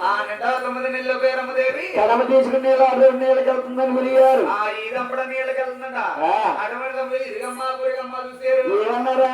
ఆ నిండా 9 నెలలు పేరమ్మదేవి కడమ తీసుకుని నీళ్ళకి వెళ్తుందని మునిగారు. ఈ దంపడ నీళ్ళకి వెళ్తుందంట. అటువంటి దంపడి ఇరిగమ్మ గురిగమ్మ చూసారు. ఏమన్నారా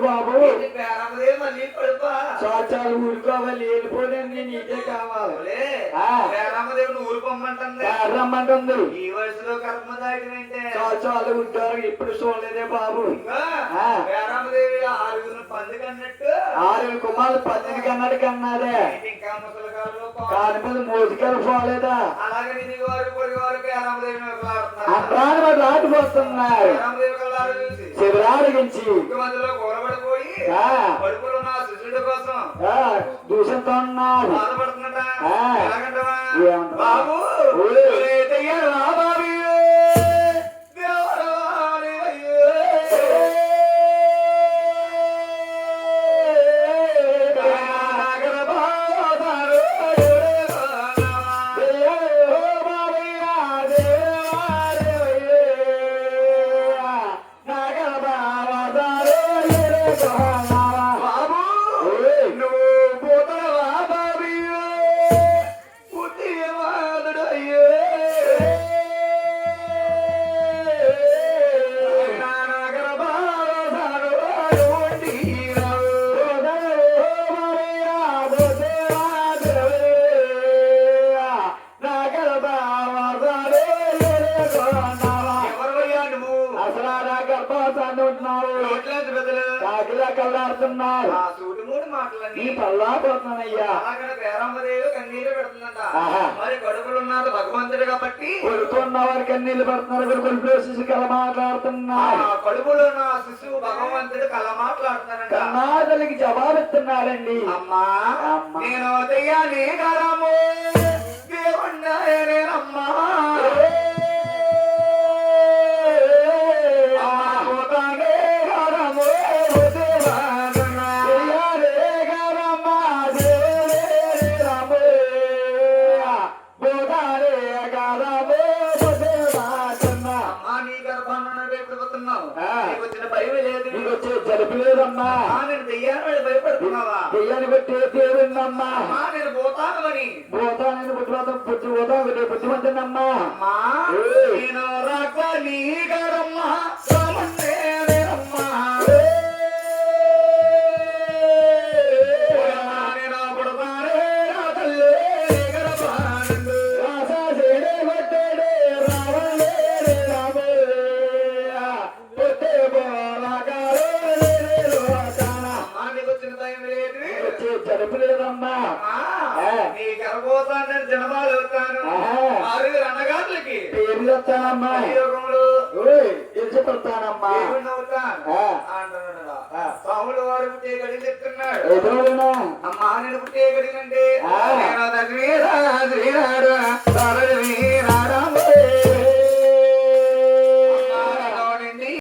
బాబు చాలు ఊరుకోవాలి వెళ్ళిపోయిన నీకే కావాలి రమ్మంటుంది. ఈ వయసులో కర్మ దాటినంటే చాలు ఉంటారు ఇప్పుడు చూడలేదే బాబు. రామదేవి 6 పంది కన్నట్టు 6 కుమారులు 10 కన్నాడు కన్నాదే. ఇంకా ముసలికారులో కాని మీద మోజుకారు పోలేదా అలాగే నిధి వారు పొడి వారు రామదేవి అప్రాణి వాడు రాటిపోతున్నారు. రామదేవి కల్లారు చూసి శివరాడిగించి మధ్యలో కూరబడిపోయి కడుపులో ఉన్న శిశుడి కోసం దూషంతో ఉన్నారు. బాధపడుతున్నట బాబు కన్నీరు పెడుతుందంట. మరి కడుపులున్నది భగవంతుడు కాబట్టి కొడుకున్న వారి కన్నీళ్ళు పెడుతున్నారు. కొడుకు కల మాట్లాడుతున్నారు. కడుపులో ఉన్న శిశువు భగవంతుడు కల మాట్లాడుతున్నారంట. కన్నాదలకి జవాబిస్తున్నారండి. అమ్మా నేను దెయ్యాన్ని కాదము దేవుణ్ణమ్మా జలుపు లేదమ్మా. నేను దెయ్యాన్ని భయపడుతున్నావా? దెయ్యాన్ని బట్టి దేవుడినమ్మా. నేను పోతానని పోతానని బుద్ధిమంతునమ్మా. నేను రాక నీ గారమ్మా నీ గర్భోతాన్ని జనమాలు అవుతాను. 6 అన్నగారులకి పేర్లు వస్తానమ్మా. తెలుసుకుంటానమ్మా అంటున్నాడు. స్వాములు వారు పుట్టే గడి చెప్తున్నాడు. అమ్మా నేను పుట్టే గడినంటే శ్రీనాడు